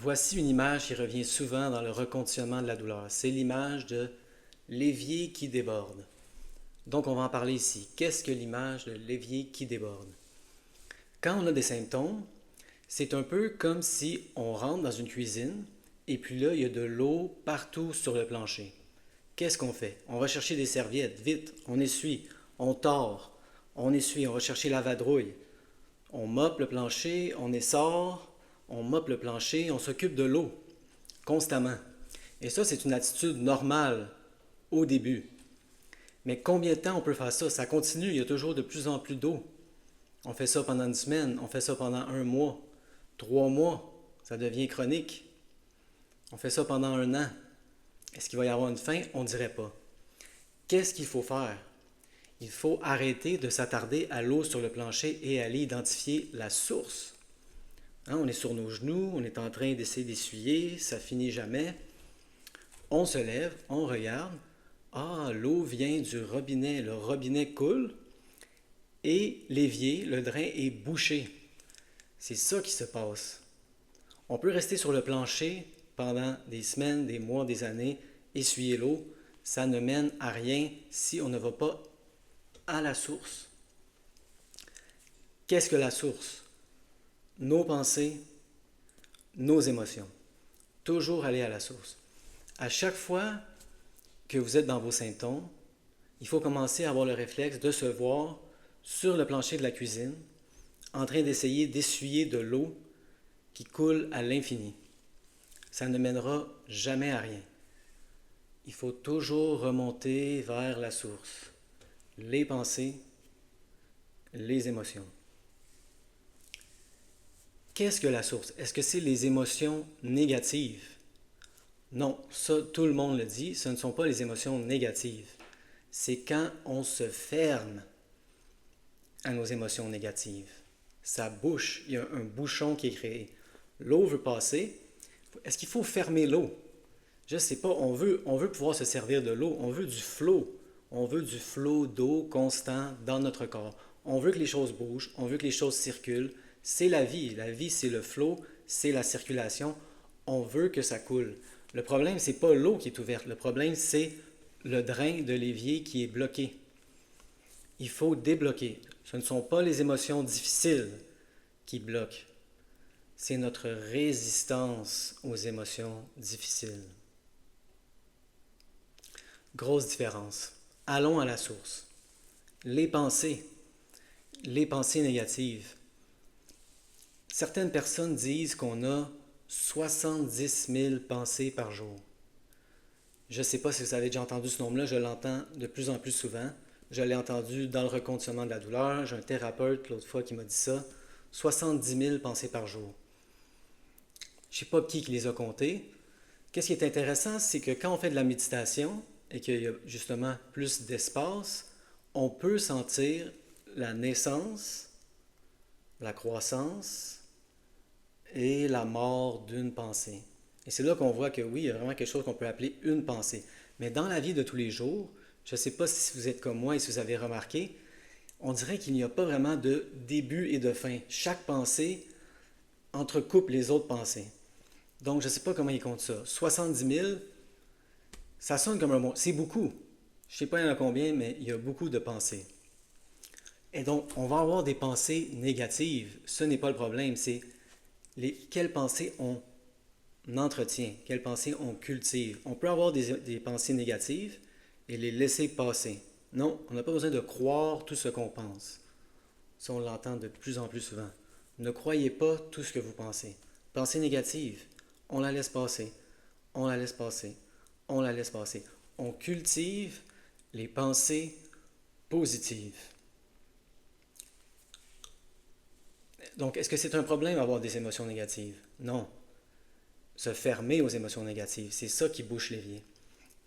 Voici une image qui revient souvent dans le reconditionnement de la douleur. C'est l'image de l'évier qui déborde. Donc, on va en parler ici. Qu'est-ce que l'image de l'évier qui déborde? Quand on a des symptômes, c'est un peu comme si on rentre dans une cuisine et puis là, il y a de l'eau partout sur le plancher. Qu'est-ce qu'on fait? On va chercher des serviettes, vite, on essuie, on tord, on essuie, on va chercher la vadrouille. On moppe le plancher, on essore, on moppe le plancher, on s'occupe de l'eau constamment. Et ça, c'est une attitude normale au début. Mais combien de temps on peut faire ça? Ça continue, il y a toujours de plus en plus d'eau. On fait ça pendant une semaine, on fait ça pendant un mois, 3 mois, ça devient chronique. On fait ça pendant un an. Est-ce qu'il va y avoir une fin? On ne dirait pas. Qu'est-ce qu'il faut faire? Il faut arrêter de s'attarder à l'eau sur le plancher et aller identifier la source. Hein, on est sur nos genoux, on est en train d'essayer d'essuyer, ça finit jamais. On se lève, on regarde. Ah, l'eau vient du robinet, le robinet coule et l'évier, le drain est bouché. C'est ça qui se passe. On peut rester sur le plancher pendant des semaines, des mois, des années, essuyer l'eau. Ça ne mène à rien si on ne va pas à la source. Qu'est-ce que la source? Nos pensées, nos émotions. Toujours aller à la source. À chaque fois que vous êtes dans vos symptômes, il faut commencer à avoir le réflexe de se voir sur le plancher de la cuisine, en train d'essayer d'essuyer de l'eau qui coule à l'infini. Ça ne mènera jamais à rien. Il faut toujours remonter vers la source. Les pensées, les émotions. Qu'est-ce que la source? Est-ce que c'est les émotions négatives? Non, ça, tout le monde le dit, ce ne sont pas les émotions négatives. C'est quand on se ferme à nos émotions négatives. Ça bouche, il y a un bouchon qui est créé. L'eau veut passer. Est-ce qu'il faut fermer l'eau? Je ne sais pas, on veut pouvoir se servir de l'eau, on veut du flot. On veut du flot d'eau constant dans notre corps. On veut que les choses bougent, on veut que les choses circulent. C'est la vie. La vie, c'est le flot, c'est la circulation. On veut que ça coule. Le problème, c'est pas l'eau qui est ouverte. Le problème, c'est le drain de l'évier qui est bloqué. Il faut débloquer. Ce ne sont pas les émotions difficiles qui bloquent. C'est notre résistance aux émotions difficiles. Grosse différence. Allons à la source. Les pensées négatives. Certaines personnes disent qu'on a 70 000 pensées par jour. Je ne sais pas si vous avez déjà entendu ce nombre-là, je l'entends de plus en plus souvent. Je l'ai entendu dans le reconditionnement de la douleur. J'ai un thérapeute l'autre fois qui m'a dit ça. 70 000 pensées par jour. Je ne sais pas qui les a comptées. Qu'est-ce qui est intéressant, c'est que quand on fait de la méditation et qu'il y a justement plus d'espace, on peut sentir la naissance, la croissance et la mort d'une pensée. Et c'est là qu'on voit que oui, il y a vraiment quelque chose qu'on peut appeler une pensée. Mais dans la vie de tous les jours, je ne sais pas si vous êtes comme moi et si vous avez remarqué, on dirait qu'il n'y a pas vraiment de début et de fin. Chaque pensée entrecoupe les autres pensées. Donc, je ne sais pas comment ils comptent ça. 70 000, ça sonne comme un mot. C'est beaucoup. Je ne sais pas il y en a combien, mais il y a beaucoup de pensées. Et donc, on va avoir des pensées négatives. Ce n'est pas le problème, c'est quelles pensées on entretient, quelles pensées on cultive. On peut avoir des pensées négatives et les laisser passer. Non, on n'a pas besoin de croire tout ce qu'on pense. Ça, on l'entend de plus en plus souvent. Ne croyez pas tout ce que vous pensez. Pensée négative, on la laisse passer, on la laisse passer, on la laisse passer. On cultive les pensées positives. Donc, est-ce que c'est un problème d'avoir des émotions négatives? Non. Se fermer aux émotions négatives, c'est ça qui bouche l'évier.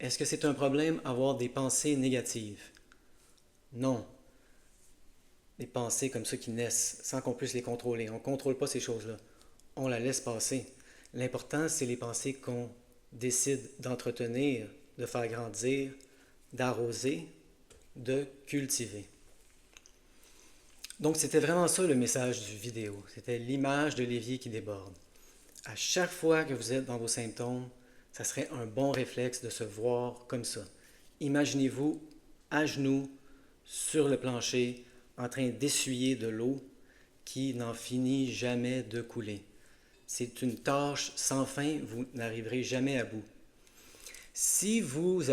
Est-ce que c'est un problème d'avoir des pensées négatives? Non. Des pensées comme ça qui naissent sans qu'on puisse les contrôler. On ne contrôle pas ces choses-là. On la laisse passer. L'important, c'est les pensées qu'on décide d'entretenir, de faire grandir, d'arroser, de cultiver. Donc, c'était vraiment ça le message du vidéo. C'était l'image de l'évier qui déborde. À chaque fois que vous êtes dans vos symptômes, ça serait un bon réflexe de se voir comme ça. Imaginez-vous à genoux sur le plancher en train d'essuyer de l'eau qui n'en finit jamais de couler. C'est une tâche sans fin, vous n'arriverez jamais à bout. Si vous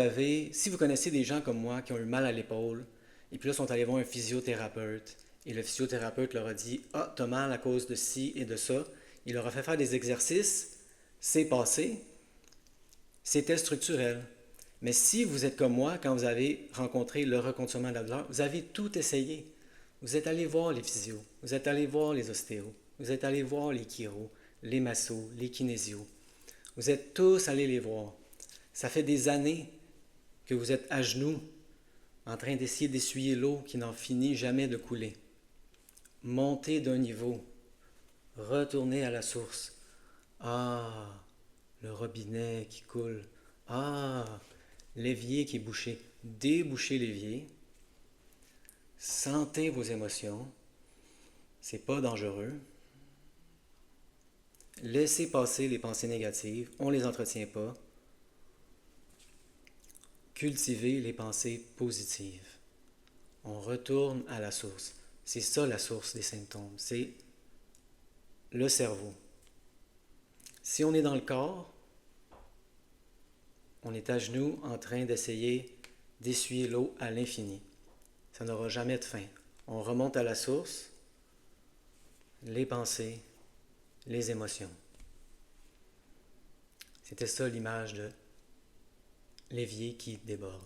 connaissez des gens comme moi qui ont eu mal à l'épaule, et puis là sont allés voir un physiothérapeute, et le physiothérapeute leur a dit: Ah, t'as mal à cause de ci et de ça. Il leur a fait faire des exercices, c'est passé, c'était structurel. Mais si vous êtes comme moi, quand vous avez rencontré le reconditionnement de la douleur, vous avez tout essayé. Vous êtes allé voir les physios, vous êtes allé voir les ostéos, vous êtes allé voir les chiros, les massos, les kinésios. Vous êtes tous allés les voir. Ça fait des années que vous êtes à genoux en train d'essayer d'essuyer l'eau qui n'en finit jamais de couler. Montez d'un niveau. Retournez à la source. Ah, le robinet qui coule. Ah, l'évier qui est bouché. Débouchez l'évier. Sentez vos émotions. C'est pas dangereux. Laissez passer les pensées négatives. On ne les entretient pas. Cultivez les pensées positives. On retourne à la source. C'est ça la source des symptômes. C'est le cerveau. Si on est dans le corps, on est à genoux en train d'essayer d'essuyer l'eau à l'infini. Ça n'aura jamais de fin. On remonte à la source, les pensées, les émotions. C'était ça l'image de l'évier qui déborde.